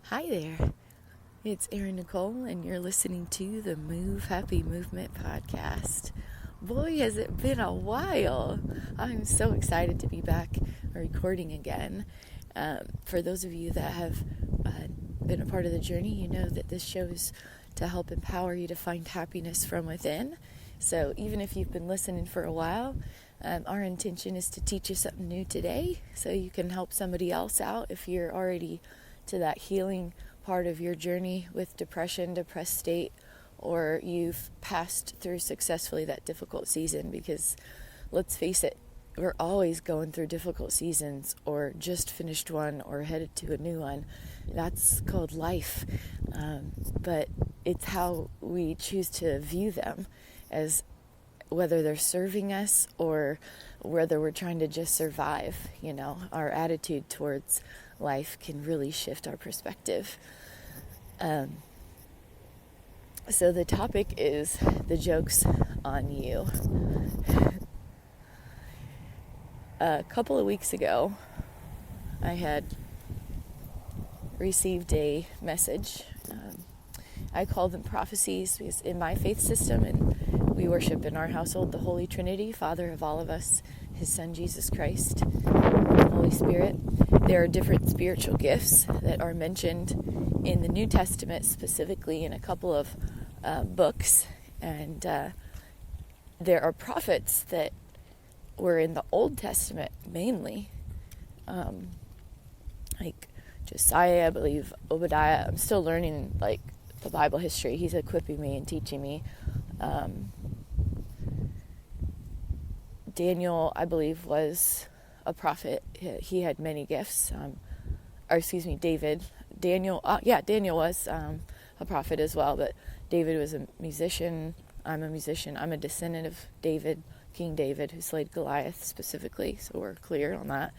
Hi there, it's Erin Nicole, and you're listening to the Move Happy Movement podcast. Boy, has it been a while! I'm so excited to be back recording again. For those of you that have been a part of the journey, you know that this show is to help empower you to find happiness from within. So even if you've been listening for a while, our intention is to teach you something new today so you can help somebody else out if you're already to that healing part of your journey with depression, depressed state, or you've passed through successfully that difficult season, because let's face it, we're always going through difficult seasons or just finished one or headed to a new one. That's called life. But it's how we choose to view them, as whether they're serving us or whether we're trying to just survive. You know, our attitude towards life can really shift our perspective. So the topic is the joke's on you. A couple of weeks ago, I had received a message. I call them prophecies because in my faith system, and we worship in our household the Holy Trinity, Father of all of us, His Son Jesus Christ, Holy Spirit. There are different spiritual gifts that are mentioned in the New Testament, specifically in a couple of books, and there are prophets that were in the Old Testament mainly, like Josiah, I believe, Obadiah. I'm still learning like the Bible history. He's equipping me and teaching me. Daniel, I believe, was a prophet. He had many gifts. David. Daniel was a prophet as well, but David was a musician. I'm a musician. I'm a descendant of David, King David, who slayed Goliath specifically, so we're clear on that.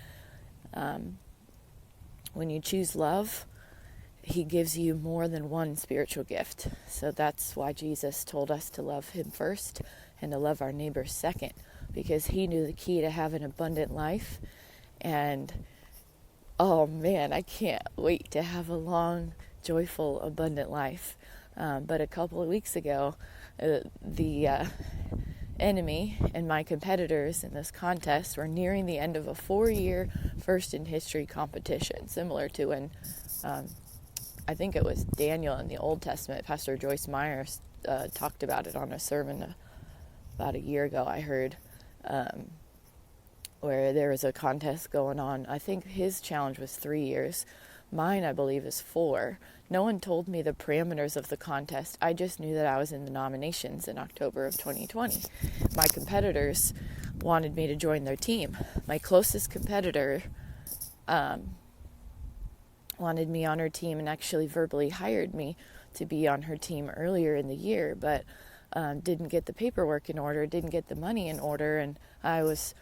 When you choose love, He gives you more than one spiritual gift. So that's why Jesus told us to love Him first and to love our neighbors second, because He knew the key to have an abundant life. And oh man, I can't wait to have a long, joyful, abundant life. But a couple of weeks ago, the enemy and my competitors in this contest were nearing the end of a 4-year first in history competition, similar to when I think it was Daniel in the Old Testament. Pastor Joyce Meyer talked about it on a sermon about a year ago, I heard, where there was a contest going on. I think his challenge was 3 years. Mine, I believe, is 4. No one told me the parameters of the contest. I just knew that I was in the nominations in October of 2020. My competitors wanted me to join their team. My closest competitor wanted me on her team and actually verbally hired me to be on her team earlier in the year, but didn't get the paperwork in order, didn't get the money in order, and I was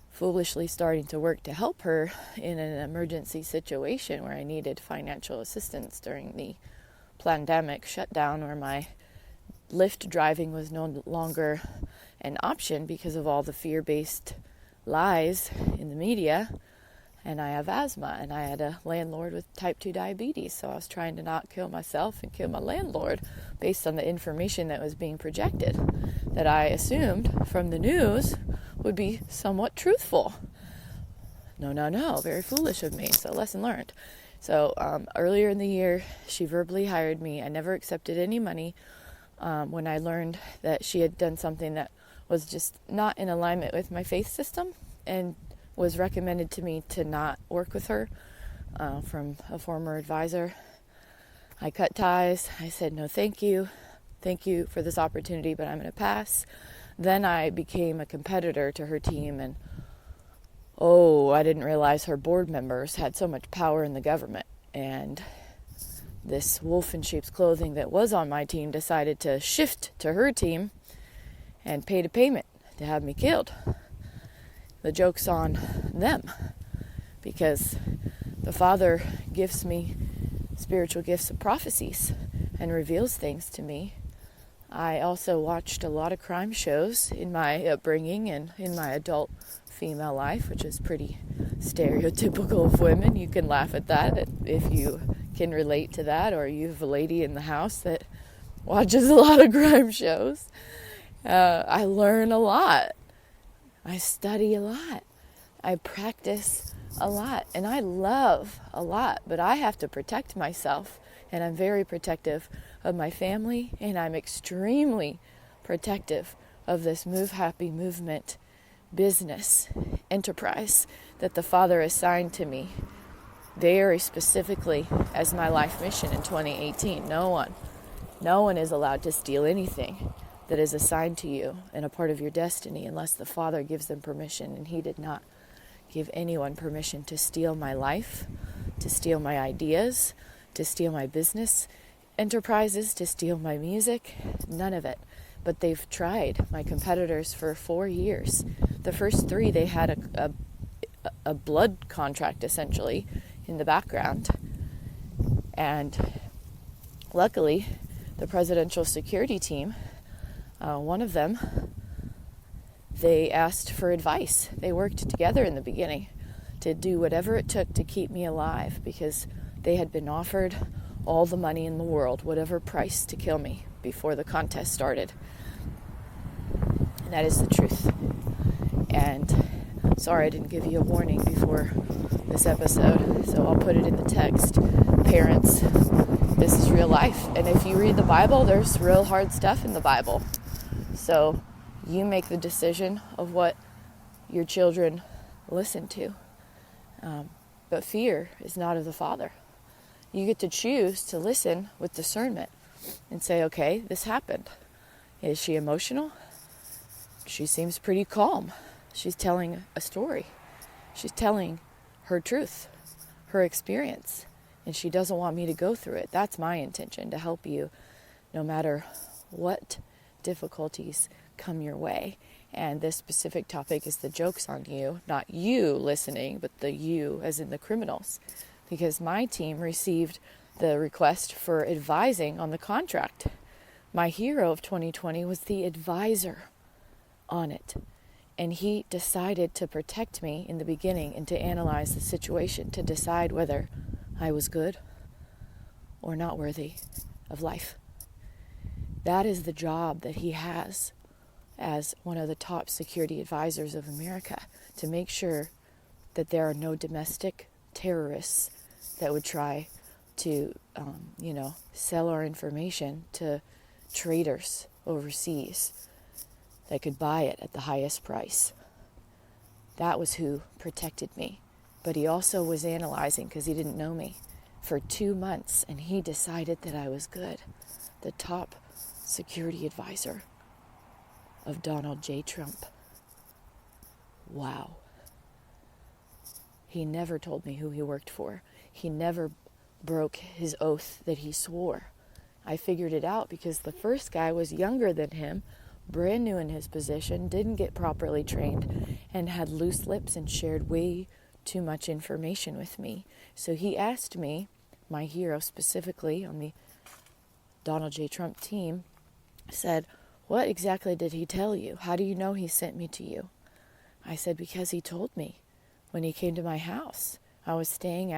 foolishly starting to work to help her in an emergency situation where I needed financial assistance during the pandemic shutdown, where my Lyft driving was no longer an option because of all the fear-based lies in the media. And I have asthma, and I had a landlord with type 2 diabetes, so I was trying to not kill myself and kill my landlord based on the information that was being projected, that I assumed from the news would be somewhat truthful. No, very foolish of me, so lesson learned. So earlier in the year, she verbally hired me. I never accepted any money when I learned that she had done something that was just not in alignment with my faith system, and was recommended to me to not work with her from a former advisor. I cut ties. I said, no, thank you. Thank you for this opportunity, but I'm going to pass. Then I became a competitor to her team, and I didn't realize her board members had so much power in the government. And this wolf in sheep's clothing that was on my team decided to shift to her team and paid a payment to have me killed. The joke's on them, because the Father gives me spiritual gifts of prophecies and reveals things to me. I also watched a lot of crime shows in my upbringing and in my adult female life, which is pretty stereotypical of women. You can laugh at that if you can relate to that, or you have a lady in the house that watches a lot of crime shows. I learn a lot. I study a lot. I practice a lot, and I love a lot, but I have to protect myself, and I'm very protective of my family, and I'm extremely protective of this Move Happy movement business enterprise that the Father assigned to me very specifically as my life mission in 2018. No one is allowed to steal anything that is assigned to you and a part of your destiny unless the Father gives them permission, and He did not give anyone permission to steal my life, to steal my ideas, to steal my business enterprises, to steal my music, none of it. But they've tried, my competitors, for 4 years. The first 3, they had a blood contract, essentially, in the background. And luckily, the presidential security team, one of them, they asked for advice. They worked together in the beginning to do whatever it took to keep me alive, because they had been offered all the money in the world, whatever price, to kill me before the contest started. And that is the truth. And sorry I didn't give you a warning before this episode, so I'll put it in the text. Parents, this is real life. And if you read the Bible, there's real hard stuff in the Bible. So you make the decision of what your children listen to. But fear is not of the Father. You get to choose to listen with discernment and say, okay, this happened. Is she emotional? She seems pretty calm. She's telling a story. She's telling her truth, her experience, and she doesn't want me to go through it. That's my intention, to help you no matter what difficulties come your way. And this specific topic is the joke's on you, not you listening, but the you as in the criminals. Because my team received the request for advising on the contract. My hero of 2020 was the advisor on it. And he decided to protect me in the beginning and to analyze the situation, to decide whether I was good or not worthy of life. That is the job that he has as one of the top security advisors of America, to make sure that there are no domestic terrorists that would try to, sell our information to traders overseas that could buy it at the highest price. That was who protected me. But he also was analyzing, because he didn't know me, for 2 months, and he decided that I was good. The top security advisor of Donald J. Trump. Wow. He never told me who he worked for. He never broke his oath that he swore. I figured it out because the first guy was younger than him, brand new in his position, didn't get properly trained, and had loose lips and shared way too much information with me. So he asked me, my hero specifically on the Donald J. Trump team, said, "What exactly did he tell you? How do you know he sent me to you?" I said, "Because he told me when he came to my house. I was staying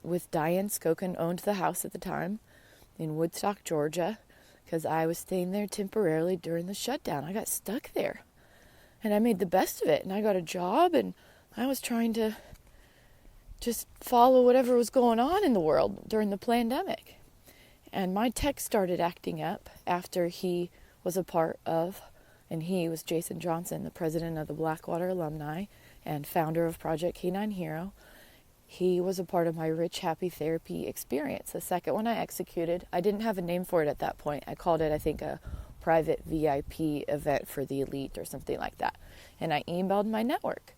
with Diane Skokin, owned the house at the time, in Woodstock, Georgia, because I was staying there temporarily during the shutdown. I got stuck there, and I made the best of it, and I got a job, and I was trying to just follow whatever was going on in the world during the pandemic. And my tech started acting up after he was a part of, and he was Jason Johnson, the president of the Blackwater alumni and founder of Project K9 Hero. He was a part of my Rich Happy Therapy experience. The second one I executed, I didn't have a name for it at that point. I called it, I think, a private VIP event for the elite or something like that. And I emailed my network.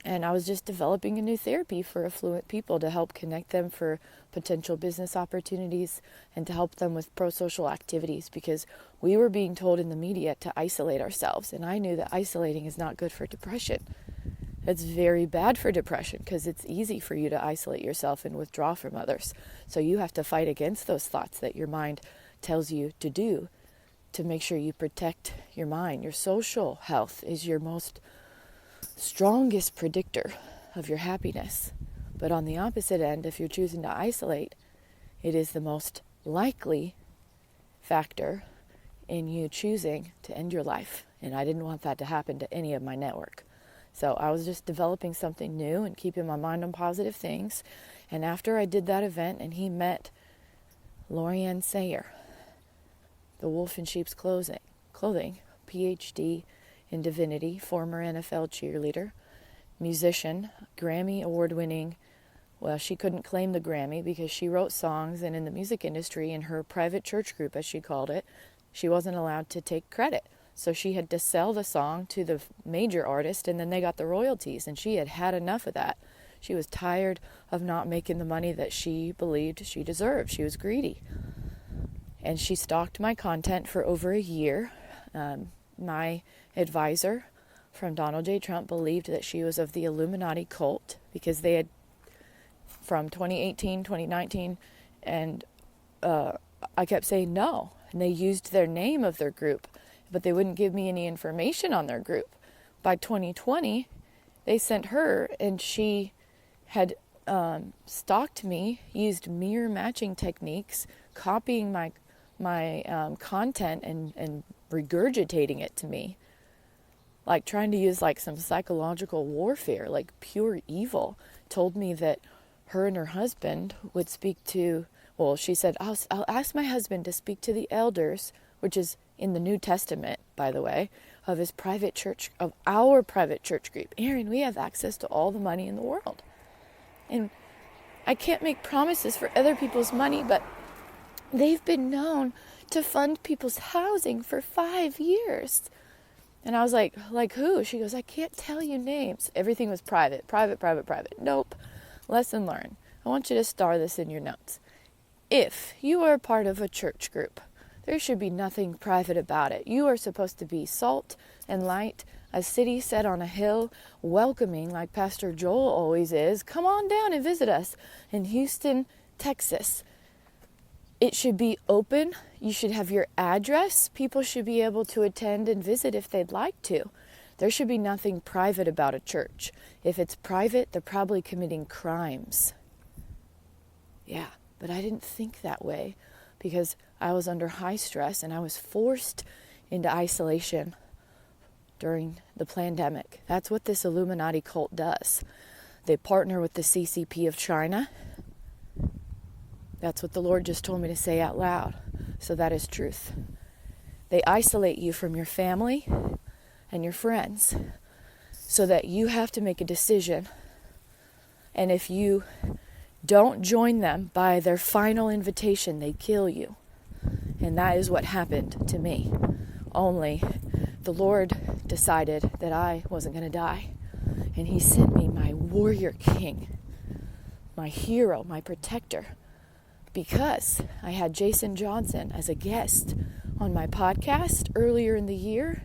And I was just developing a new therapy for affluent people to help connect them for potential business opportunities and to help them with pro-social activities, because we were being told in the media to isolate ourselves. And I knew that isolating is not good for depression. It's very bad for depression because it's easy for you to isolate yourself and withdraw from others. So you have to fight against those thoughts that your mind tells you to do to make sure you protect your mind. Your social health is your most strongest predictor of your happiness. But on the opposite end, if you're choosing to isolate, it is the most likely factor in you choosing to end your life. And I didn't want that to happen to any of my network. So I was just developing something new and keeping my mind on positive things. And after I did that event and he met Lorianne Sayer, the Wolf in Sheep's Clothing, PhD in divinity, former NFL cheerleader, musician, Grammy award-winning. Well, she couldn't claim the Grammy because she wrote songs, and in the music industry, in her private church group, as she called it, she wasn't allowed to take credit. So she had to sell the song to the major artist, and then they got the royalties, and she had had enough of that. She was tired of not making the money that she believed she deserved. She was greedy. And she stalked my content for over a year. My advisor from Donald J. Trump believed that she was of the Illuminati cult because they had, from 2018, 2019, and I kept saying no. And they used their name of their group, but they wouldn't give me any information on their group. By 2020, they sent her, and she had stalked me, used mirror matching techniques, copying my content and regurgitating it to me, like trying to use like some psychological warfare, like pure evil. Told me that her and her husband would speak to, well, she said, I'll ask my husband to speak to the elders, which is in the New Testament, by the way, of his private church, of our private church group. Erin, we have access to all the money in the world. And I can't make promises for other people's money, but they've been known to fund people's housing for 5 years. And I was like who? She goes, I can't tell you names. Everything was private. Nope. Lesson learned. I want you to star this in your notes. If you are part of a church group, there should be nothing private about it. You are supposed to be salt and light, a city set on a hill, welcoming like Pastor Joel always is. Come on down and visit us in Houston, Texas. It should be open. You should have your address. People should be able to attend and visit if they'd like to. There should be nothing private about a church. If it's private, they're probably committing crimes. Yeah, but I didn't think that way because I was under high stress and I was forced into isolation during the pandemic. That's what this Illuminati cult does. They partner with the CCP of China. That's what the Lord just told me to say out loud. So that is truth. They isolate you from your family and your friends so that you have to make a decision. And if you don't join them by their final invitation, they kill you. And that is what happened to me. Only the Lord decided that I wasn't going to die. And he sent me my warrior king, my hero, my protector, because I had Jason Johnson as a guest on my podcast earlier in the year,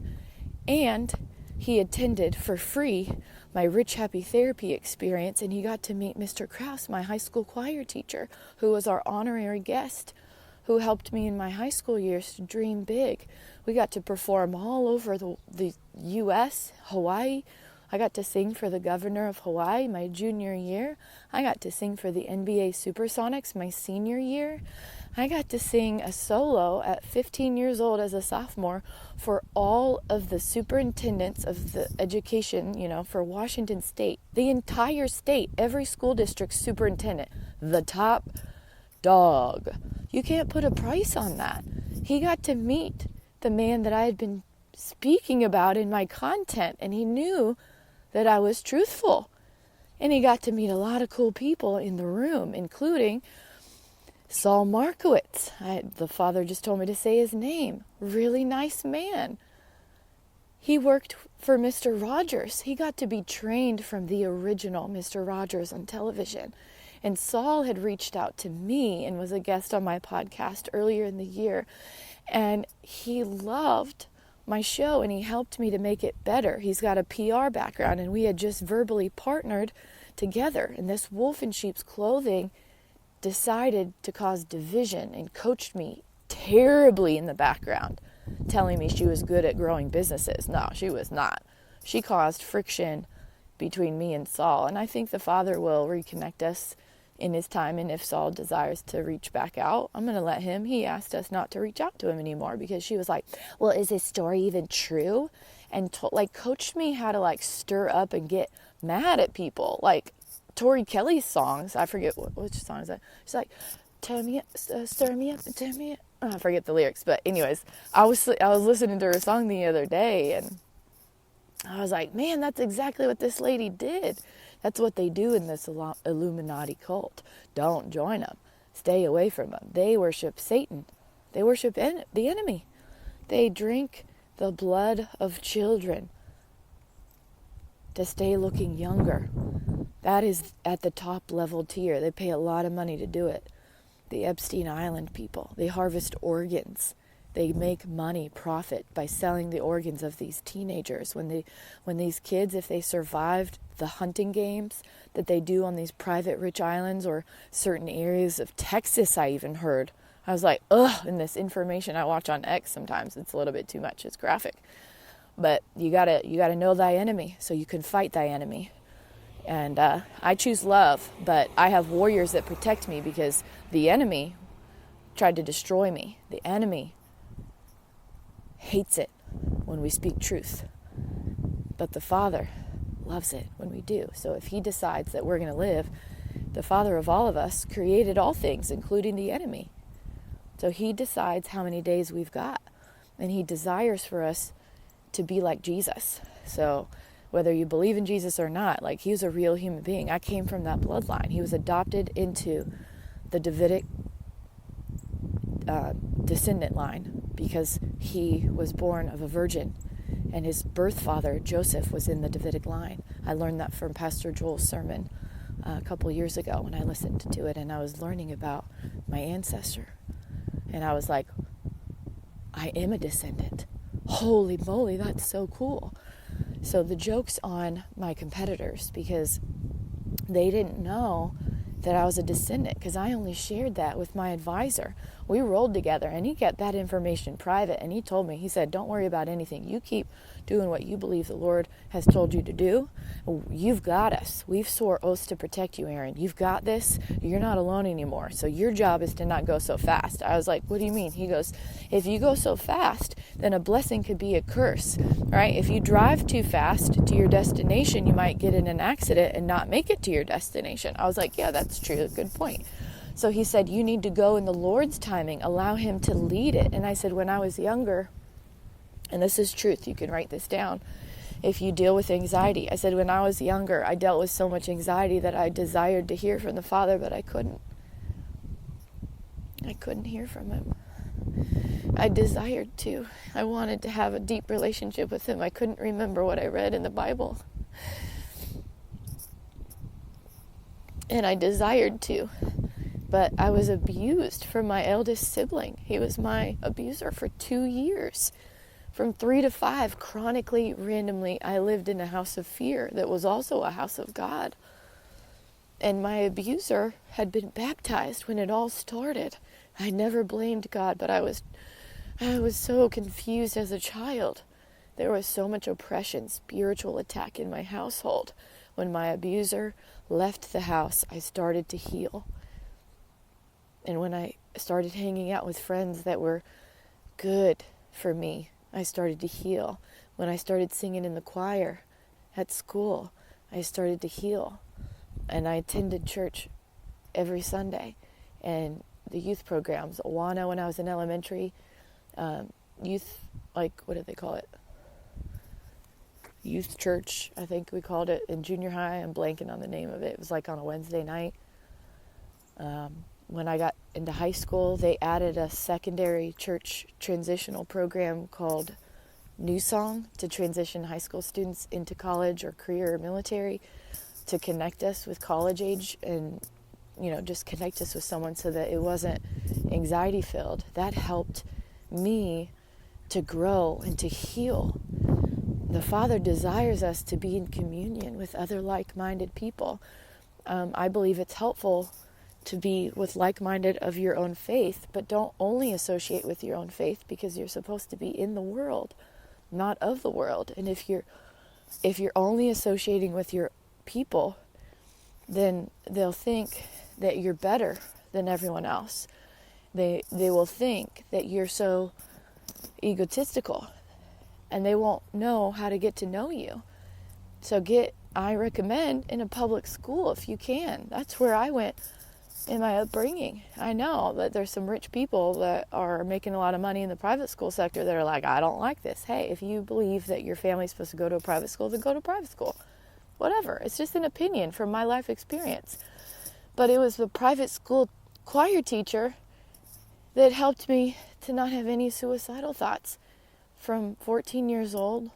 and he attended for free my Rich Happy Therapy experience, and he got to meet Mr. Krause, my high school choir teacher, who was our honorary guest, who helped me in my high school years to dream big. We got to perform all over the U.S., Hawaii. I got to sing for the governor of Hawaii my junior year. I got to sing for the NBA Supersonics my senior year. I got to sing a solo at 15 years old as a sophomore for all of the superintendents of the education, for Washington State. The entire state, every school district superintendent, the top dog. You can't put a price on that. He got to meet the man that I had been speaking about in my content, and he knew that I was truthful. And he got to meet a lot of cool people in the room, including Saul Markowitz. The father just told me to say his name. Really nice man. He worked for Mr. Rogers. He got to be trained from the original Mr. Rogers on television. And Saul had reached out to me and was a guest on my podcast earlier in the year. And he loved my show, and he helped me to make it better. He's got a PR background, and we had just verbally partnered together. And this Wolf in Sheep's Clothing decided to cause division and coached me terribly in the background, telling me she was good at growing businesses. No, she was not. She caused friction between me and Saul. And I think the Father will reconnect us in his time. And if Saul desires to reach back out, I'm going to let him. He asked us not to reach out to him anymore because she was like, well, is his story even true? And coached me how to stir up and get mad at people. Like Tori Kelly's songs, I forget which song is that. She's like, stir me up and turn me up. Oh, I forget the lyrics, but anyways, I was listening to her song the other day, and I was like, man, that's exactly what this lady did. That's what they do in this Illuminati cult. Don't join them. Stay away from them. They worship Satan. They worship the enemy. They drink the blood of children to stay looking younger. That is at the top level tier. They pay a lot of money to do it. The Epstein Island people, they harvest organs. They make money, profit by selling the organs of these teenagers. When these kids, if they survived the hunting games that they do on these private rich islands or certain areas of Texas, I even heard. I was like, ugh, and this information I watch on X sometimes, it's a little bit too much. It's graphic. But you gotta know thy enemy so you can fight thy enemy. And I choose love, but I have warriors that protect me because the enemy tried to destroy me. The enemy hates it when we speak truth. But the Father loves it when we do. So if he decides that we're going to live, the Father of all of us created all things, including the enemy. So he decides how many days we've got. And he desires for us to be like Jesus. So whether you believe in Jesus or not, he was a real human being. I came from that bloodline. He was adopted into the Davidic descendant line because he was born of a virgin, and his birth father, Joseph, was in the Davidic line. I learned that from Pastor Joel's sermon a couple years ago when I listened to it, and I was learning about my ancestor. And I was like, I am a descendant. Holy moly, that's so cool. So the joke's on my competitors because they didn't know that I was a descendant because I only shared that with my advisor. We rolled together and he kept that information private, and he told me, he said, don't worry about anything. You keep doing what you believe the Lord has told you to do. You've got us. We've swore oaths to protect you, Erin. You've got this. You're not alone anymore. So your job is to not go so fast. I was like, what do you mean? He goes, if you go so fast, then a blessing could be a curse, right? If you drive too fast to your destination, you might get in an accident and not make it to your destination. I was like, yeah, that's true. Good point. So he said, you need to go in the Lord's timing. Allow him to lead it. And I said, when I was younger, and this is truth, you can write this down, if you deal with anxiety. I said, when I was younger, I dealt with so much anxiety that I desired to hear from the Father, but I couldn't. I couldn't hear from him. I desired to. I wanted to have a deep relationship with him. I couldn't remember what I read in the Bible. And I desired to. But I was abused from my eldest sibling. He was my abuser for 2 years. From 3 to 5, chronically, randomly, I lived in a house of fear that was also a house of God. And my abuser had been baptized when it all started. I never blamed God, but I was so confused as a child. There was so much oppression, spiritual attack in my household. When my abuser left the house, I started to heal. And when I started hanging out with friends that were good for me, I started to heal. When I started singing in the choir at school, I started to heal. And I attended church every Sunday. And the youth programs, Awana when I was in elementary, youth, what do they call it? Youth church, I think we called it. In junior high, I'm blanking on the name of it. It was on a Wednesday night. When I got into high school, they added a secondary church transitional program called New Song to transition high school students into college or career or military, to connect us with college age and, just connect us with someone so that it wasn't anxiety filled. That helped me to grow and to heal. The Father desires us to be in communion with other like-minded people. I believe it's helpful to be with like-minded of your own faith, but don't only associate with your own faith, because you're supposed to be in the world, not of the world. And if you're if you're only associating with your people, then they'll think that you're better than everyone else. They will think that you're so egotistical, and they won't know how to get to know you. So I recommend in a public school if you can. That's where I went in my upbringing. I know that there's some rich people that are making a lot of money in the private school sector that are like, I don't like this. Hey, if you believe that your family's supposed to go to a private school, then go to private school. Whatever. It's just an opinion from my life experience. But it was the private school choir teacher that helped me to not have any suicidal thoughts from 14 years old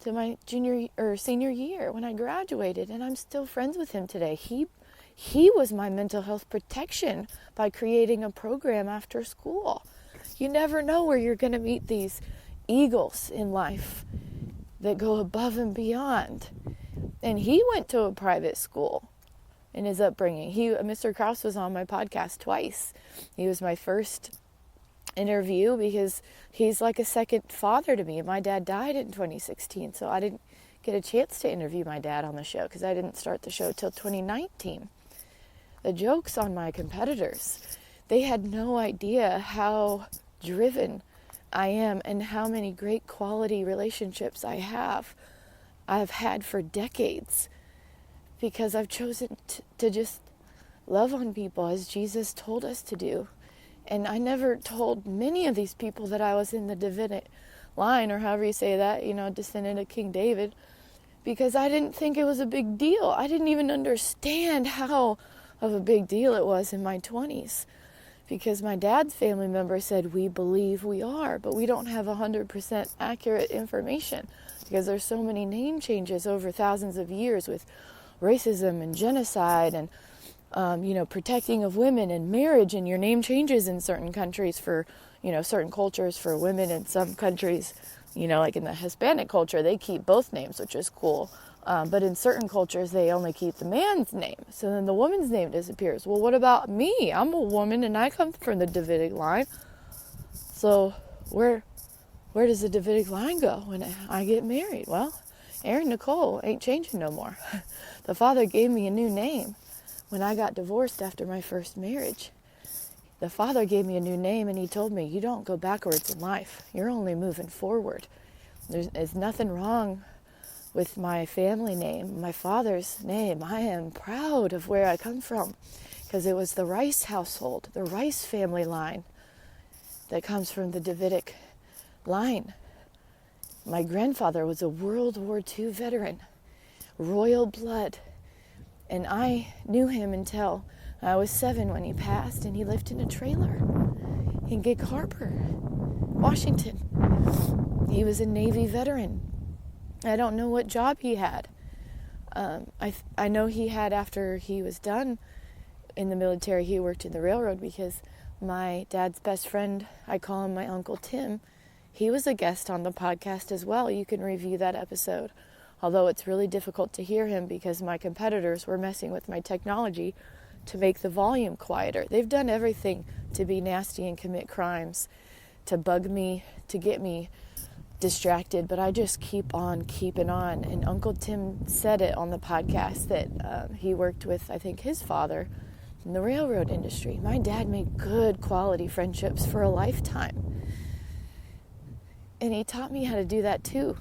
to my senior year when I graduated, and I'm still friends with him today. He was my mental health protection by creating a program after school. You never know where you're going to meet these eagles in life that go above and beyond. And he went to a private school in his upbringing. Mr. Krause was on my podcast twice. He was my first interview because he's like a second father to me. My dad died in 2016, so I didn't get a chance to interview my dad on the show because I didn't start the show till 2019. The jokes on my competitors, they had no idea how driven I am and how many great quality relationships I've had for decades, because I've chosen to just love on people as Jesus told us to do. And I never told many of these people that I was in the Davidic line, or however you say that, descendant of King David, because I didn't think it was a big deal. I didn't even understand how of a big deal it was in my 20s, because my dad's family member said, we believe we are, but we don't have 100% accurate information, because there's so many name changes over thousands of years with racism and genocide and protecting of women and marriage, and your name changes in certain countries for, certain cultures for women. In some countries, like in the Hispanic culture, they keep both names, which is cool. But in certain cultures, they only keep the man's name. So then the woman's name disappears. Well, what about me? I'm a woman and I come from the Davidic line. So where does the Davidic line go when I get married? Well, Erin Nicole ain't changing no more. The Father gave me a new name when I got divorced after my first marriage. The Father gave me a new name, and he told me, you don't go backwards in life. You're only moving forward. There's nothing wrong with my family name, my father's name. I am proud of where I come from, because it was the Rice household, the Rice family line that comes from the Davidic line. My grandfather was a World War II veteran, royal blood, and I knew him until I was 7 when he passed, and he lived in a trailer in Gig Harbor, Washington. He was a Navy veteran. I don't know what job he had. I know he had, after he was done in the military, he worked in the railroad, because my dad's best friend, I call him my Uncle Tim, he was a guest on the podcast as well. You can review that episode. Although it's really difficult to hear him because my competitors were messing with my technology to make the volume quieter. They've done everything to be nasty and commit crimes, to bug me, to get me distracted, but I just keep on keeping on. And Uncle Tim said it on the podcast that he worked with, I think, his father in the railroad industry. My dad made good quality friendships for a lifetime. And he taught me how to do that too.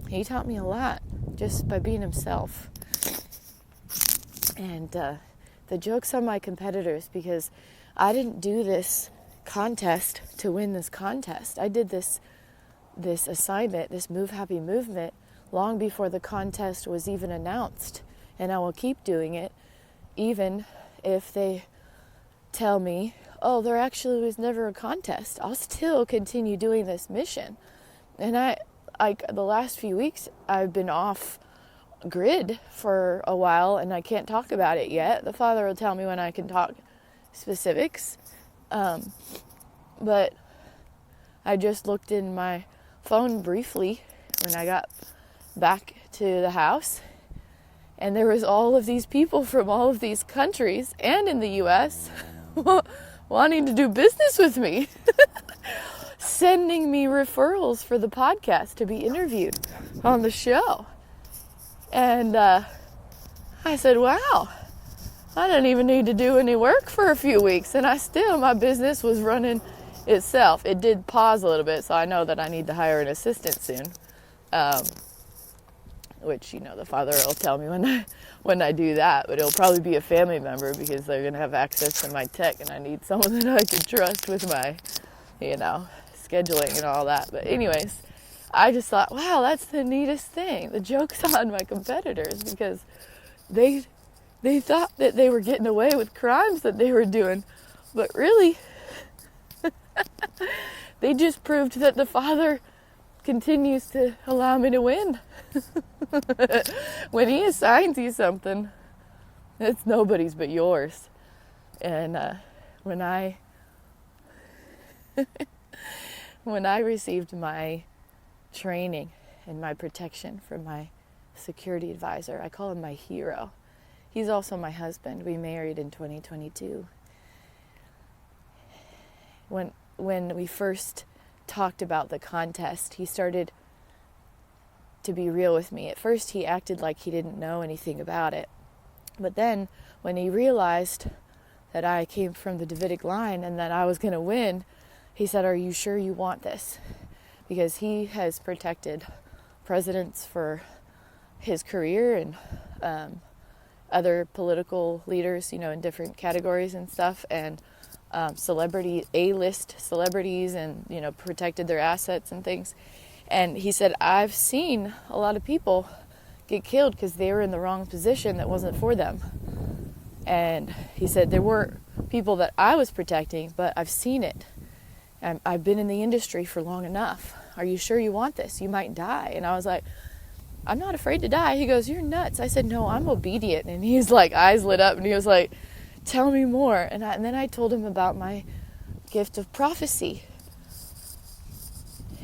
He taught me a lot just by being himself. And the joke's on my competitors, because I didn't do this contest to win this contest. I did this assignment, this Move Happy movement, long before the contest was even announced. And I will keep doing it, even if they tell me, oh, there actually was never a contest. I'll still continue doing this mission. And the last few weeks, I've been off grid for a while, and I can't talk about it yet. The Father will tell me when I can talk specifics. But I just looked in my phone briefly when I got back to the house, and there was all of these people from all of these countries and in the U.S. wanting to do business with me. sending me referrals for the podcast to be interviewed on the show. And I said, wow, I didn't even need to do any work for a few weeks. And my business was running itself. It did pause a little bit, so I know that I need to hire an assistant soon. Which, the Father will tell me when I do that, but it'll probably be a family member because they're going to have access to my tech, and I need someone that I can trust with my, scheduling and all that. But anyways, I just thought, wow, that's the neatest thing. The joke's on my competitors because they thought that they were getting away with crimes that they were doing, but really, they just proved that the Father continues to allow me to win. When he assigns you something, it's nobody's but yours. And when I received my training and my protection from my security advisor, I call him my hero. He's also my husband. We married in 2022. When we first talked about the contest, he started to be real with me. At first, he acted like he didn't know anything about it. But then, when he realized that I came from the Davidic line and that I was going to win, he said, "Are you sure you want this?" Because he has protected presidents for his career and other political leaders, in different categories and stuff, and A-list celebrities, and, protected their assets and things. And he said, I've seen a lot of people get killed because they were in the wrong position that wasn't for them. And he said, there were people that I was protecting, but I've seen it. And I've been in the industry for long enough. Are you sure you want this? You might die. And I was like, I'm not afraid to die. He goes, you're nuts. I said, no, I'm obedient. And he's like, eyes lit up, and he was like, tell me more. And then I told him about my gift of prophecy.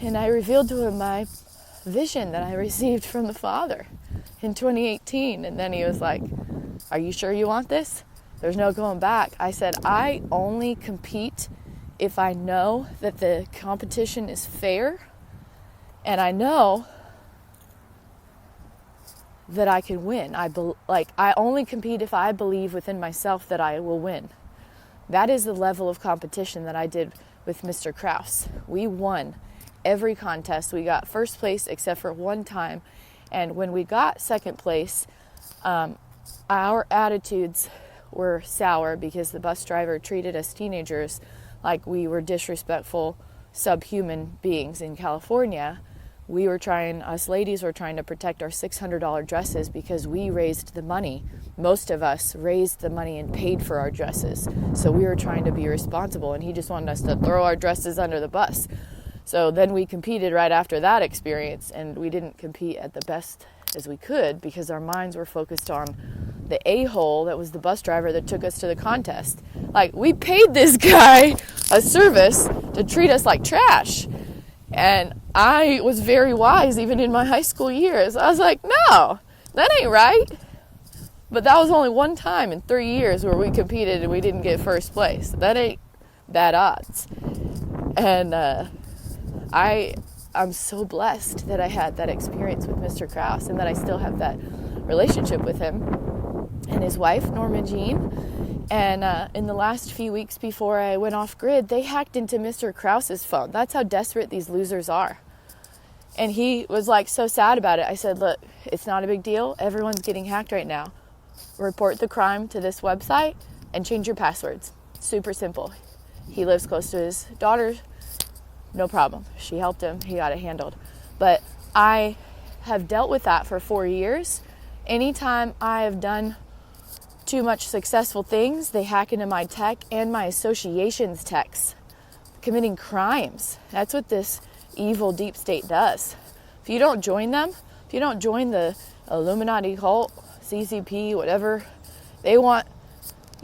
And I revealed to him my vision that I received from the Father in 2018. And then he was like, are you sure you want this? There's no going back. I said, I only compete if I know that the competition is fair, and I know that I can win. I only compete if I believe within myself that I will win. That is the level of competition that I did with Mr. Krause. We won every contest. We got first place except for one time. And when we got second place, our attitudes were sour because the bus driver treated us teenagers like we were disrespectful, subhuman beings in California. Us ladies were trying to protect our $600 dresses because we raised the money. Most of us raised the money and paid for our dresses. So we were trying to be responsible, and he just wanted us to throw our dresses under the bus. So then we competed right after that experience, and we didn't compete at the best as we could because our minds were focused on the a-hole that was the bus driver that took us to the contest. Like, we paid this guy a service to treat us like trash. And I was very wise even in my high school years. I was like, no, that ain't right. But that was only one time in 3 years where we competed and we didn't get first place. That ain't bad odds. And I'm so blessed that I had that experience with Mr. Krause and that I still have that relationship with him and his wife, Norma Jean. And in the last few weeks before I went off grid, they hacked into Mr. Krause's phone. That's how desperate these losers are. And he was like so sad about it. I said, look, it's not a big deal. Everyone's getting hacked right now. Report the crime to this website and change your passwords. Super simple. He lives close to his daughter. No problem. She helped him. He got it handled. But I have dealt with that for 4 years. Anytime I have done too much successful things, they hack into my tech and my associations techs, committing crimes. That's what this evil deep state does. If you don't join them, if you don't join the Illuminati cult, CCP, whatever, they want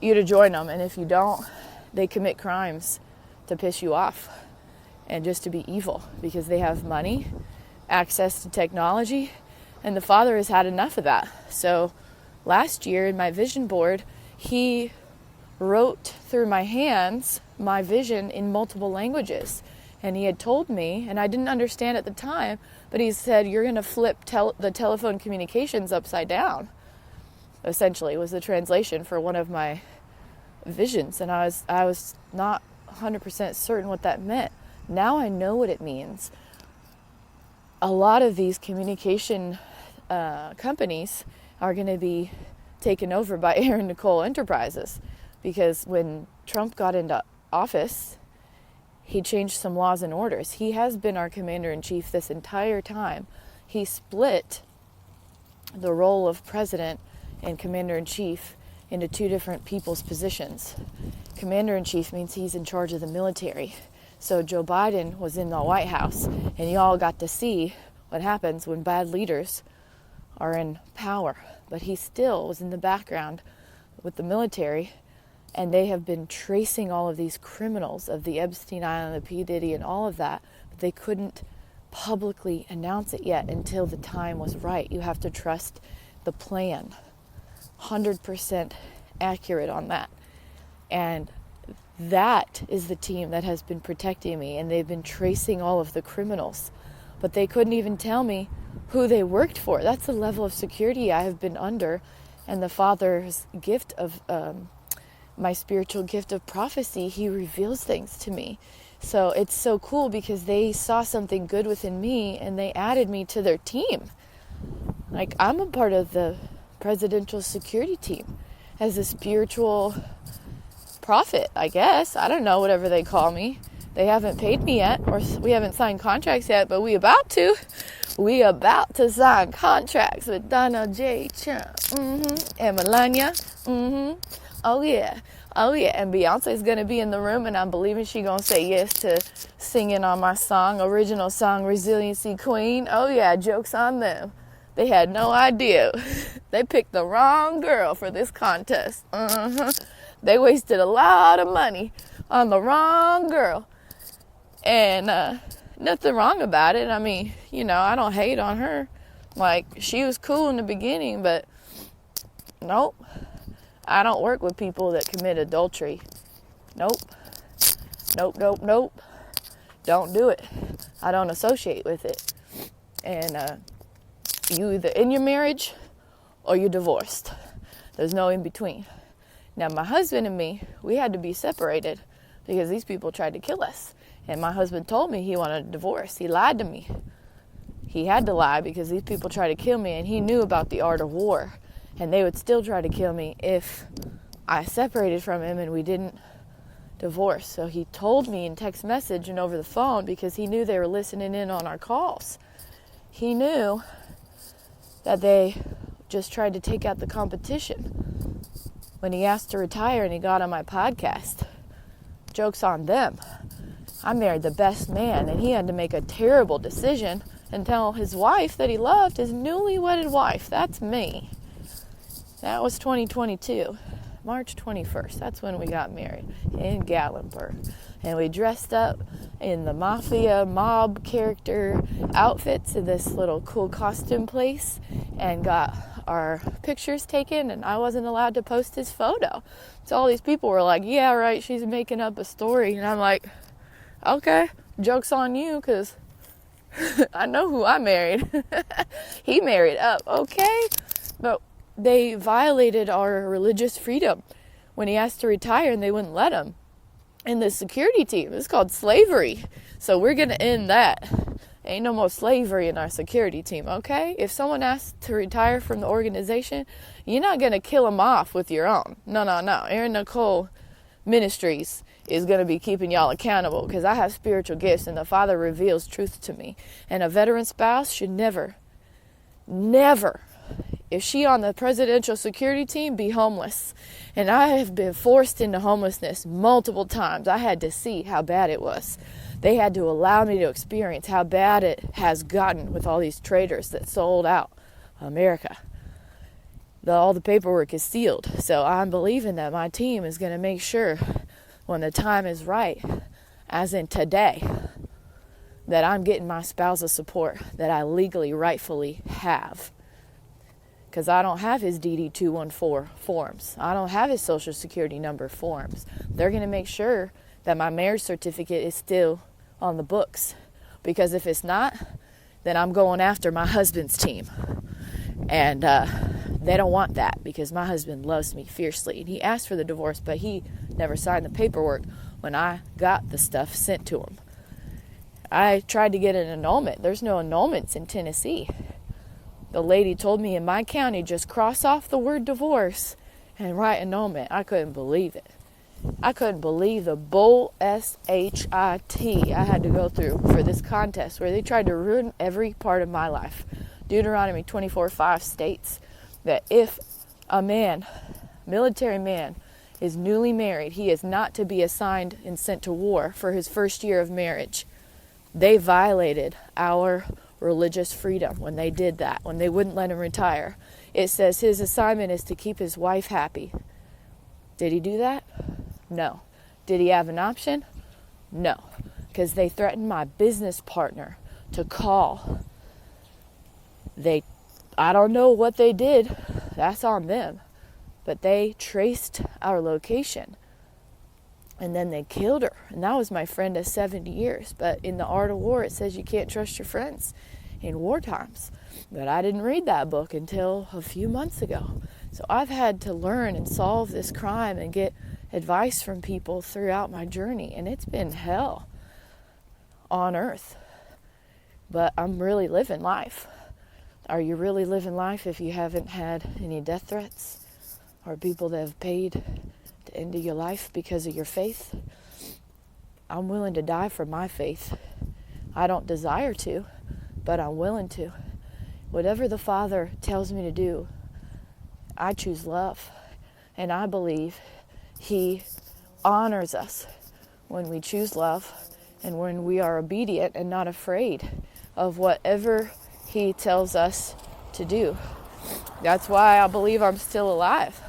you to join them. And if you don't, they commit crimes to piss you off and just to be evil because they have money, access to technology, and the Father has had enough of that. So last year in my vision board, he wrote through my hands my vision in multiple languages. And he had told me, and I didn't understand at the time, but he said, you're going to flip the telephone communications upside down, essentially, was the translation for one of my visions. And I was not 100% certain what that meant. Now I know what it means. A lot of these communication companies are going to be taken over by Erin Nicole Enterprises, because when Trump got into office, he changed some laws and orders. He has been our commander-in-chief this entire time. He split the role of president and commander-in-chief into two different people's positions. Commander-in-chief means he's in charge of the military. So Joe Biden was in the White House, and you all got to see what happens when bad leaders are in power. But he still was in the background with the military, and they have been tracing all of these criminals of the Epstein Island, the P. Diddy, and all of that. But they couldn't publicly announce it yet until the time was right. You have to trust the plan. 100% accurate on that. And that is the team that has been protecting me, and they've been tracing all of the criminals. But they couldn't even tell me who they worked for. That's the level of security I have been under. And the Father's gift of my spiritual gift of prophecy, he reveals things to me. So it's so cool because they saw something good within me and they added me to their team. Like, I'm a part of the presidential security team as a spiritual prophet, I guess. I don't know, whatever they call me. They haven't paid me yet, or we haven't signed contracts yet, but we about to. We about to sign contracts with Donald J. Trump, and Melania, Oh yeah, and Beyonce's gonna be in the room, and I'm believing she gonna say yes to singing on my song, original song, Resiliency Queen. Oh yeah, joke's on them. They had no idea. They picked the wrong girl for this contest. They wasted a lot of money on the wrong girl. And nothing wrong about it. I mean, I don't hate on her. Like, she was cool in the beginning, but nope. I don't work with people that commit adultery. Nope. Don't do it. I don't associate with it. And you either in your marriage or you're divorced. There's no in between. Now, my husband and me, we had to be separated because these people tried to kill us. And my husband told me he wanted a divorce. He lied to me. He had to lie because these people tried to kill me, and he knew about the art of war. And they would still try to kill me if I separated from him and we didn't divorce. So he told me in text message and over the phone, because he knew they were listening in on our calls. He knew that they just tried to take out the competition. When he asked to retire and he got on my podcast, joke's on them. I married the best man, and he had to make a terrible decision and tell his wife that he loved his newly wedded wife. That's me. That was 2022, March 21st. That's when we got married in Gatlinburg. And we dressed up in the mafia mob character outfits in this little cool costume place and got our pictures taken, and I wasn't allowed to post his photo. So all these people were like, yeah, right, she's making up a story. And I'm like, okay, joke's on you, because I know who I married. He married up, okay? But they violated our religious freedom when he asked to retire, and they wouldn't let him. And the security team, it's called slavery. So we're going to end that. Ain't no more slavery in our security team, okay? If someone asks to retire from the organization, you're not going to kill them off with your own. No. Erin Nicole Ministries is going to be keeping y'all accountable, because I have spiritual gifts and the Father reveals truth to me. And a veteran spouse should never, if she on the presidential security team, be homeless. And I have been forced into homelessness multiple times. I had to see how bad it was. They had to allow me to experience how bad it has gotten with all these traitors that sold out America. All the paperwork is sealed. So I'm believing that my team is going to make sure when the time is right, as in today, that I'm getting my spousal support that I legally, rightfully have. Because I don't have his DD-214 forms. I don't have his social security number forms. They're going to make sure that my marriage certificate is still on the books. Because if it's not, then I'm going after my husband's team. And they don't want that because my husband loves me fiercely. And he asked for the divorce, but he never signed the paperwork when I got the stuff sent to him. I tried to get an annulment. There's no annulments in Tennessee. The lady told me in my county, just cross off the word divorce and write annulment. I couldn't believe it. I couldn't believe the bull shit I had to go through for this contest where they tried to ruin every part of my life. Deuteronomy 24:5 states that if a man, military man, is newly married, he is not to be assigned and sent to war for his first year of marriage. They violated our religious freedom when they did that, when they wouldn't let him retire. It says his assignment is to keep his wife happy. Did he do that? No. Did he have an option? No. Because they threatened my business partner to call. I don't know what they did. That's on them. But they traced our location. And then they killed her. And that was my friend of 70 years. But in the Art of War, it says you can't trust your friends in war times. But I didn't read that book until a few months ago. So I've had to learn and solve this crime and get advice from people throughout my journey. And it's been hell on earth. But I'm really living life. Are you really living life if you haven't had any death threats? Or people that have paid to end your life because of your faith? I'm willing to die for my faith. I don't desire to, but I'm willing to. Whatever the Father tells me to do, I choose love. And I believe He honors us when we choose love and when we are obedient and not afraid of whatever He tells us to do. That's why I believe I'm still alive.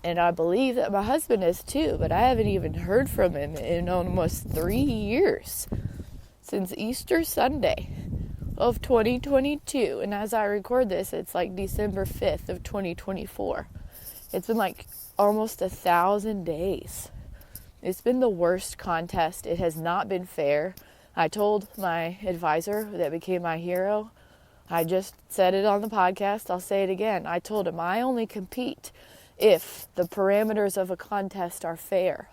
And I believe that my husband is too, but I haven't even heard from him in almost 3 years. Since Easter Sunday of 2022. And as I record this, it's like December 5th of 2024. It's been like almost 1,000 days. It's been the worst contest. It has not been fair. I told my advisor that became my hero, I just said it on the podcast, I'll say it again. I told him I only compete if the parameters of a contest are fair.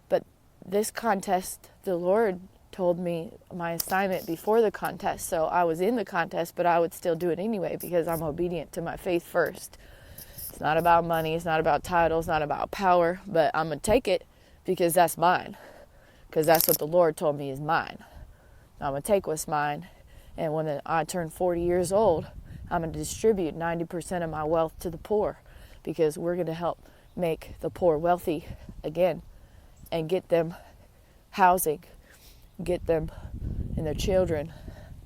But this contest, the Lord told me my assignment before the contest, so I was in the contest, but I would still do it anyway because I'm obedient to my faith first. It's not about money, it's not about titles, not about power, but I'm going to take it because that's mine. Because that's what the Lord told me is mine. I'm going to take what's mine, and when I turn 40 years old, I'm going to distribute 90% of my wealth to the poor because we're going to help make the poor wealthy again and get them housing, get them and their children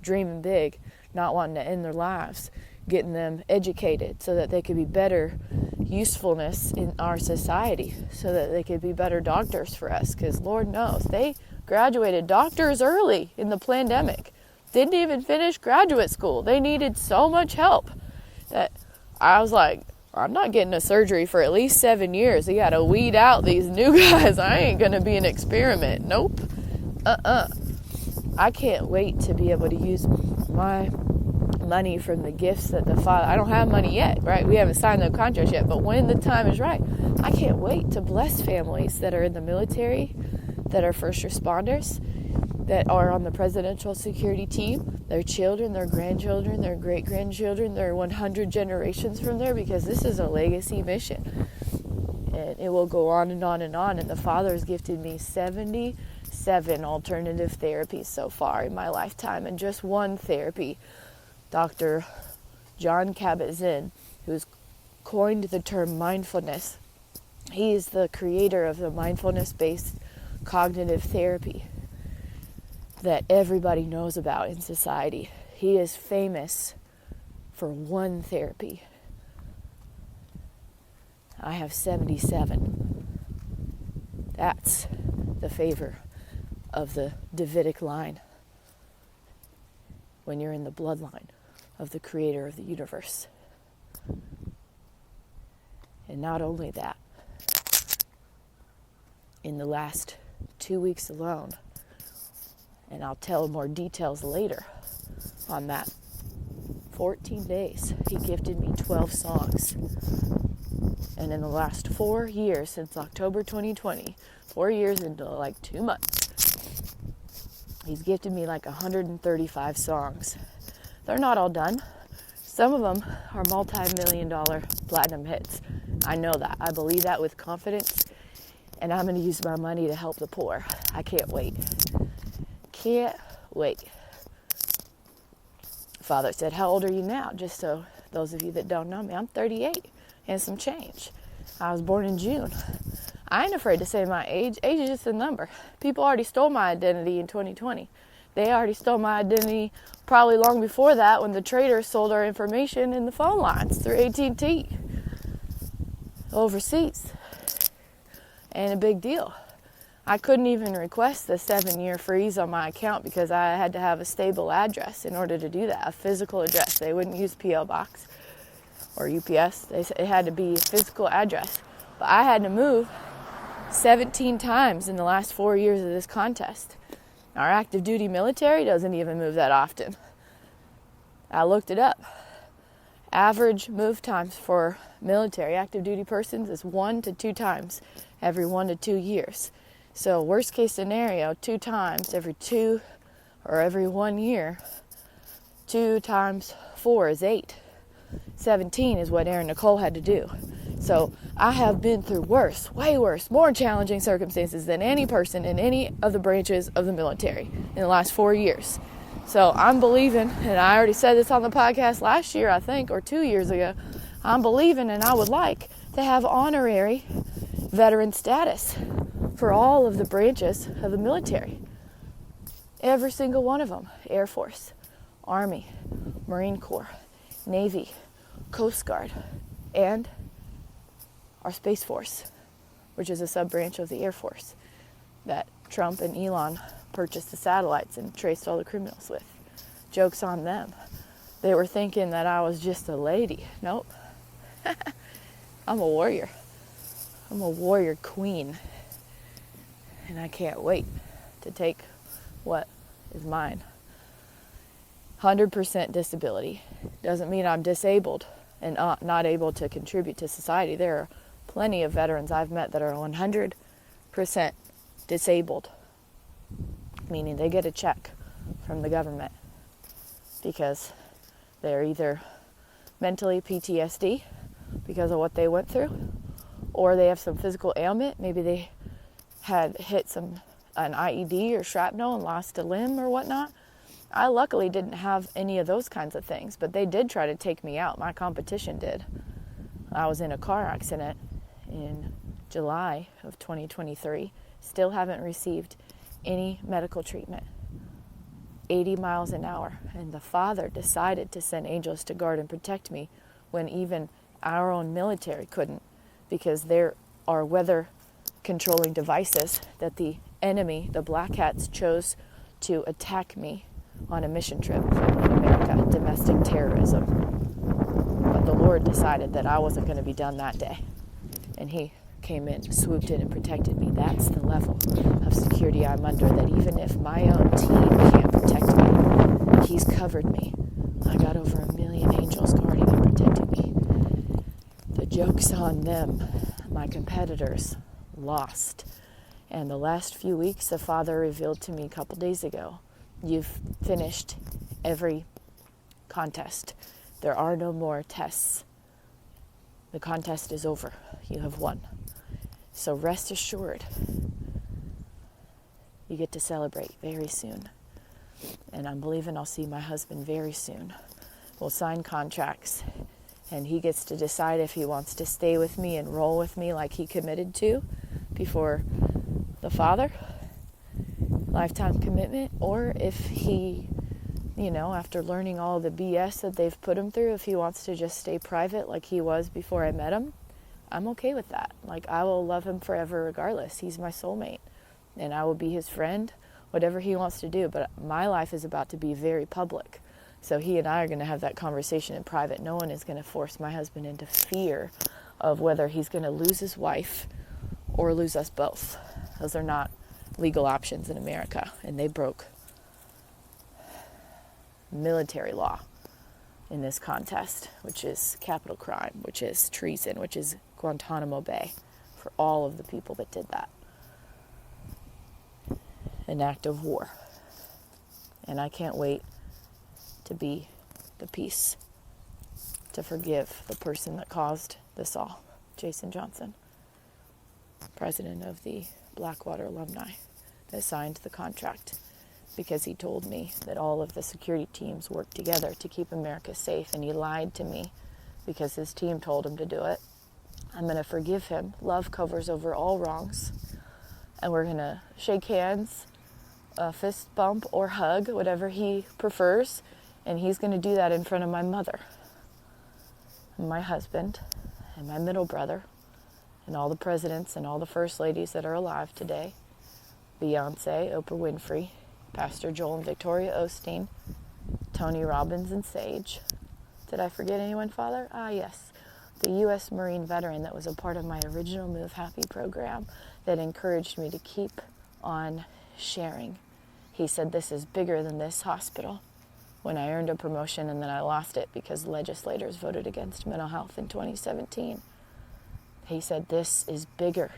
dreaming big, not wanting to end their lives, getting them educated so that they could be better usefulness in our society, so that they could be better doctors for us, because Lord knows they graduated doctors early in the pandemic, didn't even finish graduate school. They needed so much help that I was like, I'm not getting a surgery for at least 7 years. They got to weed out these new guys. I ain't going to be an experiment. Nope. I can't wait to be able to use my money from the gifts that the Father... I don't have money yet, right? We haven't signed the contracts yet, but when the time is right, I can't wait to bless families that are in the military, that are first responders, that are on the presidential security team, their children, their grandchildren, their great-grandchildren, their 100 generations from there, because this is a legacy mission. And it will go on and on and on, and the Father has gifted me 77 alternative therapies so far in my lifetime, and just one therapy, Dr. John Kabat-Zinn, who's coined the term mindfulness. He is the creator of the mindfulness-based cognitive therapy that everybody knows about in society. He is famous for one therapy. I have 77. That's the favor of the Davidic line when you're in the bloodline of the creator of the universe. And not only that, in the last 2 weeks alone, And I'll tell more details later on that. 14 days, he gifted me 12 songs. And in the last 4 years, since October 2020, 4 years into like 2 months, he's gifted me like 135 songs. They're not all done. Some of them are multi-million-dollar platinum hits. I know that. I believe that with confidence. And I'm going to use my money to help the poor. I can't wait. Can't wait. Father said, how old are you now? Just so those of you that don't know me, I'm 38 and some change. I was born in June. I ain't afraid to say my age. Age is just a number. People already stole my identity in 2020. They already stole my identity probably long before that when the traders sold our information in the phone lines through AT&T overseas. And a big deal. I couldn't even request the 7-year freeze on my account because I had to have a stable address in order to do that, a physical address. They wouldn't use P.O. Box or UPS. It had to be a physical address. But I had to move 17 times in the last 4 years of this contest. Our active duty military doesn't even move that often. I looked it up. Average move times for military active duty persons is 1 to 2 times every 1 to 2 years. So worst case scenario, 2 times every 2 or every 1 year. 2 times 4 is 8. 17 is what Erin Nicole had to do. So I have been through worse, way worse, more challenging circumstances than any person in any of the branches of the military in the last 4 years. So I'm believing, and I already said this on the podcast last year, I think, or 2 years ago, I'm believing and I would like to have honorary veteran status for all of the branches of the military. Every single one of them. Air Force, Army, Marine Corps, Navy, Coast Guard, and our Space Force, which is a sub-branch of the Air Force that Trump and Elon purchased the satellites and traced all the criminals with. Joke's on them. They were thinking that I was just a lady. Nope. I'm a warrior. I'm a warrior queen. And I can't wait to take what is mine. 100% disability doesn't mean I'm disabled and not able to contribute to society. There are plenty of veterans I've met that are 100% disabled, meaning they get a check from the government because they're either mentally PTSD because of what they went through, or they have some physical ailment. Maybe they had hit an IED or shrapnel and lost a limb or whatnot. I luckily didn't have any of those kinds of things, but they did try to take me out. My competition did. I was in a car accident in July of 2023. Still haven't received any medical treatment. 80 miles an hour. And the Father decided to send angels to guard and protect me when even our own military couldn't, because there are weather controlling devices that the enemy, the Black Hats, chose to attack me on a mission trip in America, domestic terrorism. But the Lord decided that I wasn't going to be done that day. And He came in, swooped in, and protected me. That's the level of security I'm under, that even if my own team can't protect me, He's covered me. I got over 1 million angels guarding and protecting me. The joke's on them. My competitors lost. And the last few weeks, the Father revealed to me a couple days ago, you've finished every contest. There are no more tests. The contest is over. You have won. So rest assured, you get to celebrate very soon. And I'm believing I'll see my husband very soon. We'll sign contracts, and he gets to decide if he wants to stay with me and roll with me like he committed to before the Father, lifetime commitment, or if he, after learning all the BS that they've put him through, if he wants to just stay private like he was before I met him, I'm okay with that. Like, I will love him forever regardless. He's my soulmate, and I will be his friend, whatever he wants to do. But my life is about to be very public. So he and I are going to have that conversation in private. No one is going to force my husband into fear of whether he's going to lose his wife or lose us both. Those are not legal options in America, and they broke military law in this contest, which is capital crime, which is treason, which is Guantanamo Bay for all of the people that did that. An act of war. And I can't wait to be the peace, to forgive the person that caused this all, Jason Johnson, president of the Blackwater alumni, that signed the contract, because he told me that all of the security teams worked together to keep America safe, and he lied to me because his team told him to do it. I'm going to forgive him. Love covers over all wrongs. And we're going to shake hands, fist bump or hug, whatever he prefers. And he's going to do that in front of my mother, and my husband, and my middle brother, and all the presidents and all the first ladies that are alive today. Beyonce, Oprah Winfrey, Pastor Joel and Victoria Osteen, Tony Robbins and Sage. Did I forget anyone, Father? Ah, yes. The U.S. Marine veteran that was a part of my original Move Happy program that encouraged me to keep on sharing. He said, this is bigger than this hospital. When I earned a promotion and then I lost it because legislators voted against mental health in 2017. He said, this is bigger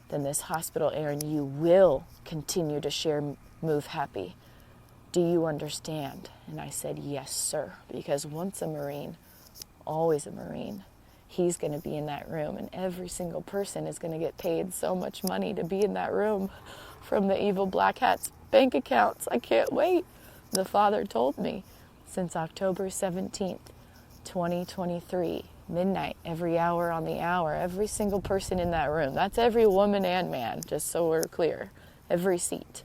than this hospital, Erin. You will continue to share Move Happy. Do you understand? And I said, yes, sir. Because once a Marine, always a Marine. He's going to be in that room, and every single person is going to get paid so much money to be in that room from the evil black hats' bank accounts. I can't wait. The Father told me since October 17th, 2023, midnight, every hour on the hour, every single person in that room, that's every woman and man, just so we're clear, every seat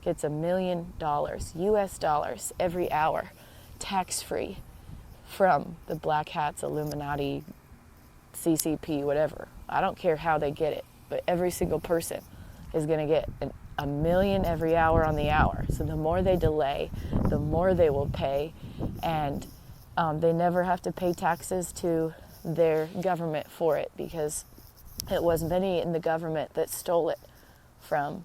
gets $1 million, US dollars, every hour, tax-free from the black hats, Illuminati, CCP, whatever. I don't care how they get it, but every single person is going to get $1 million every hour on the hour. So the more they delay, the more they will pay, and they never have to pay taxes to their government for it, because it was many in the government that stole it from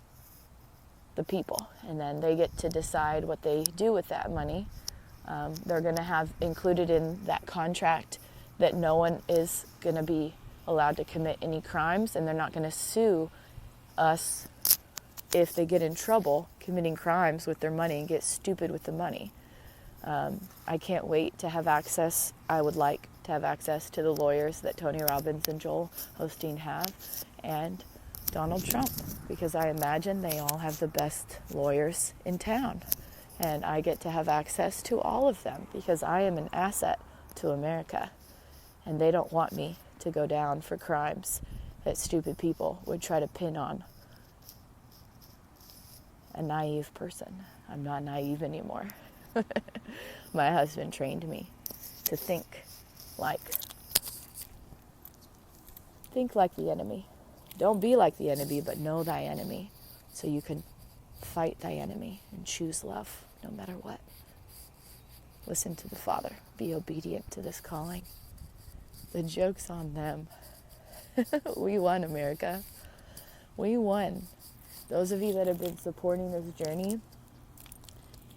the people, and then they get to decide what they do with that money. They're going to have included in that contract that no one is going to be allowed to commit any crimes, and they're not going to sue us if they get in trouble committing crimes with their money and get stupid with the money. I can't wait to have access. I would like to have access to the lawyers that Tony Robbins and Joel Osteen have, and Donald Trump, because I imagine they all have the best lawyers in town. And I get to have access to all of them because I am an asset to America. And they don't want me to go down for crimes that stupid people would try to pin on a naive person. I'm not naive anymore. My husband trained me to think like the enemy. Don't be like the enemy, but know thy enemy, so you can fight thy enemy and choose love no matter what. Listen to the Father. Be obedient to this calling. The joke's on them. We won, America. We won. Those of you that have been supporting this journey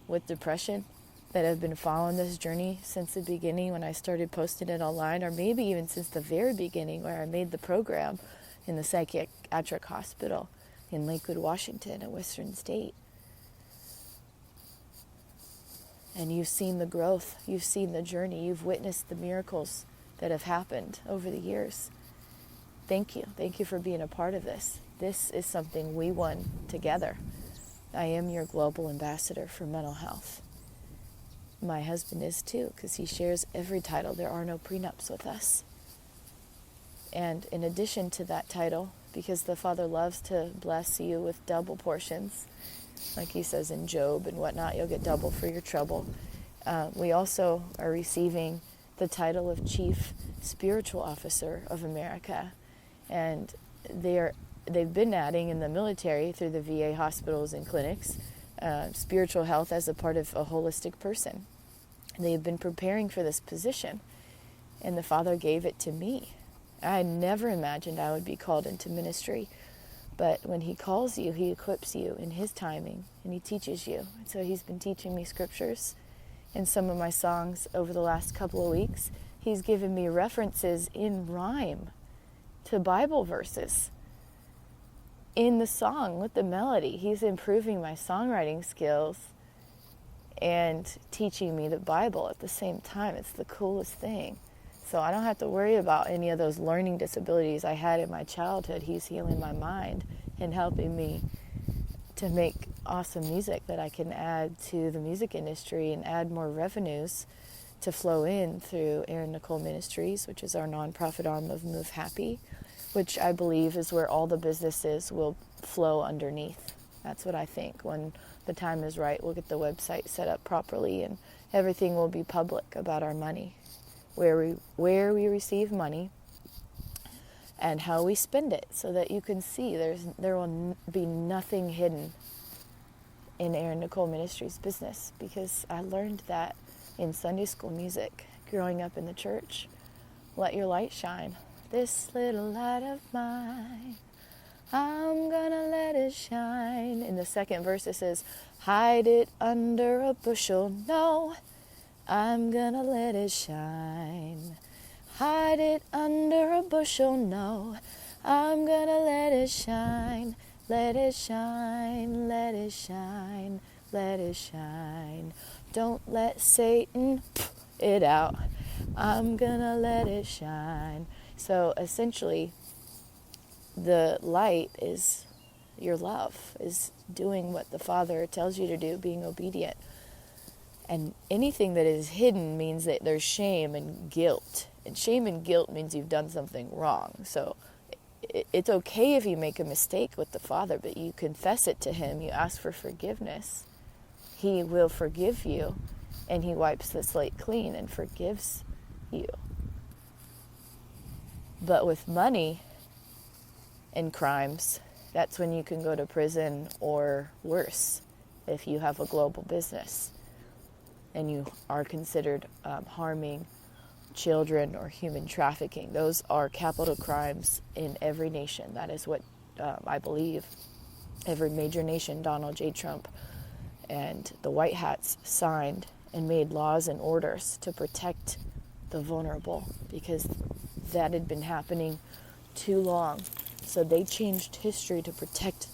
with depression, that have been following this journey since the beginning when I started posting it online, or maybe even since the very beginning where I made the program in the psychiatric hospital in Lakewood, Washington at Western State. And you've seen the growth, you've seen the journey, you've witnessed the miracles that have happened over the years. Thank you. Thank you for being a part of this. This is something we won together. I am your global ambassador for mental health. My husband is too, because he shares every title. There are no prenups with us. And in addition to that title, because the Father loves to bless you with double portions, like he says in Job and whatnot, you'll get double for your trouble. We also are receiving the title of Chief Spiritual Officer of America. And they've been adding in the military through the VA hospitals and clinics, spiritual health as a part of a holistic person. They've been preparing for this position, and the Father gave it to me. I never imagined I would be called into ministry, but when he calls you, he equips you in his timing, and he teaches you. So he's been teaching me scriptures. in some of my songs over the last couple of weeks. He's given me references in rhyme to Bible verses in the song with the melody. He's improving my songwriting skills and teaching me the Bible at the same time. It's the coolest thing. So I don't have to worry about any of those learning disabilities I had in my childhood. He's healing my mind and helping me to make awesome music that I can add to the music industry and add more revenues to flow in through Erin Nicole Ministries, which is our nonprofit arm of Move Happy, which I believe is where all the businesses will flow underneath. That's what I think. When the time is right, we'll get the website set up properly and everything will be public about our money, where we receive money and how we spend it, so that you can see there will be nothing hidden in Erin Nicole Ministries business, because I learned that in Sunday school music growing up in the church. Let your light shine. This little light of mine, I'm gonna let it shine. In the second verse it says, hide it under a bushel. No, I'm gonna let it shine. Hide it under a bushel. No, I'm gonna let it shine. Let it shine, let it shine, let it shine. Don't let Satan it out. I'm gonna let it shine. So essentially, the light is your love, is doing what the Father tells you to do, being obedient. And anything that is hidden means that there's shame and guilt. And shame and guilt means you've done something wrong. So it's okay if you make a mistake with the Father, but you confess it to Him. You ask for forgiveness. He will forgive you, and He wipes the slate clean and forgives you. But with money and crimes, that's when you can go to prison, or worse, if you have a global business and you are considered harming children or human trafficking. Those are capital crimes in every nation. That is what I believe every major nation, Donald J. Trump and the White Hats signed and made laws and orders to protect the vulnerable, because that had been happening too long. So they changed history to protect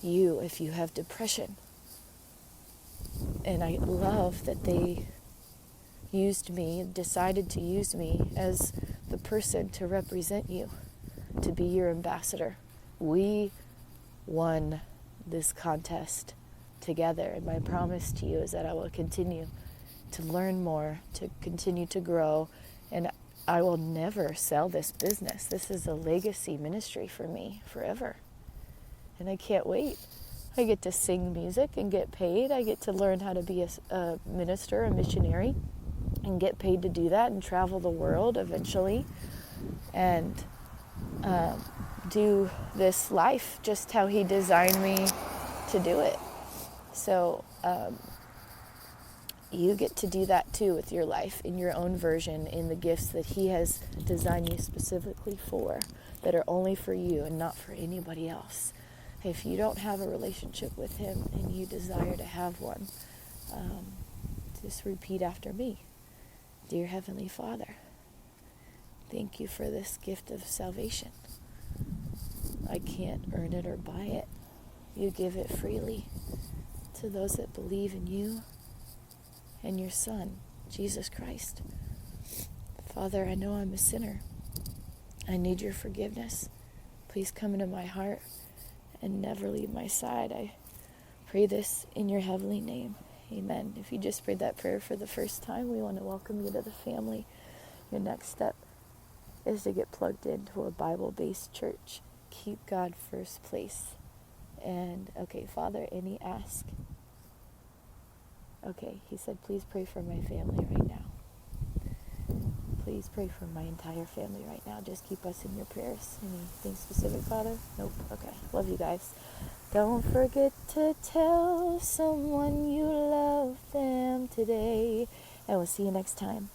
you if you have depression. And I love that they decided to use me as the person to represent you, to be your ambassador. We won this contest together, and my promise to you is that I will continue to learn more, to continue to grow, and I will never sell this business. This is a legacy ministry for me forever, and I can't wait. I get to sing music and get paid. I get to learn how to be a minister, a missionary, and get paid to do that, and travel the world eventually, and do this life just how He designed me to do it. So you get to do that too with your life, in your own version, in the gifts that He has designed you specifically for, that are only for you and not for anybody else. If you don't have a relationship with Him and you desire to have one, just repeat after me. Dear Heavenly Father, thank you for this gift of salvation. I can't earn it or buy it. You give it freely to those that believe in you and your Son, Jesus Christ. Father, I know I'm a sinner. I need your forgiveness. Please come into my heart and never leave my side. I pray this in your heavenly name. Amen. If you just prayed that prayer for the first time, we want to welcome you to the family. Your next step is to get plugged into a Bible-based church. Keep God first place. And, okay, Father, any ask? Okay, he said, please pray for my family right now. Please pray for my entire family right now. Just keep us in your prayers. Anything specific, Father? Nope. Okay. Love you guys. Don't forget to tell someone you love them today. And we'll see you next time.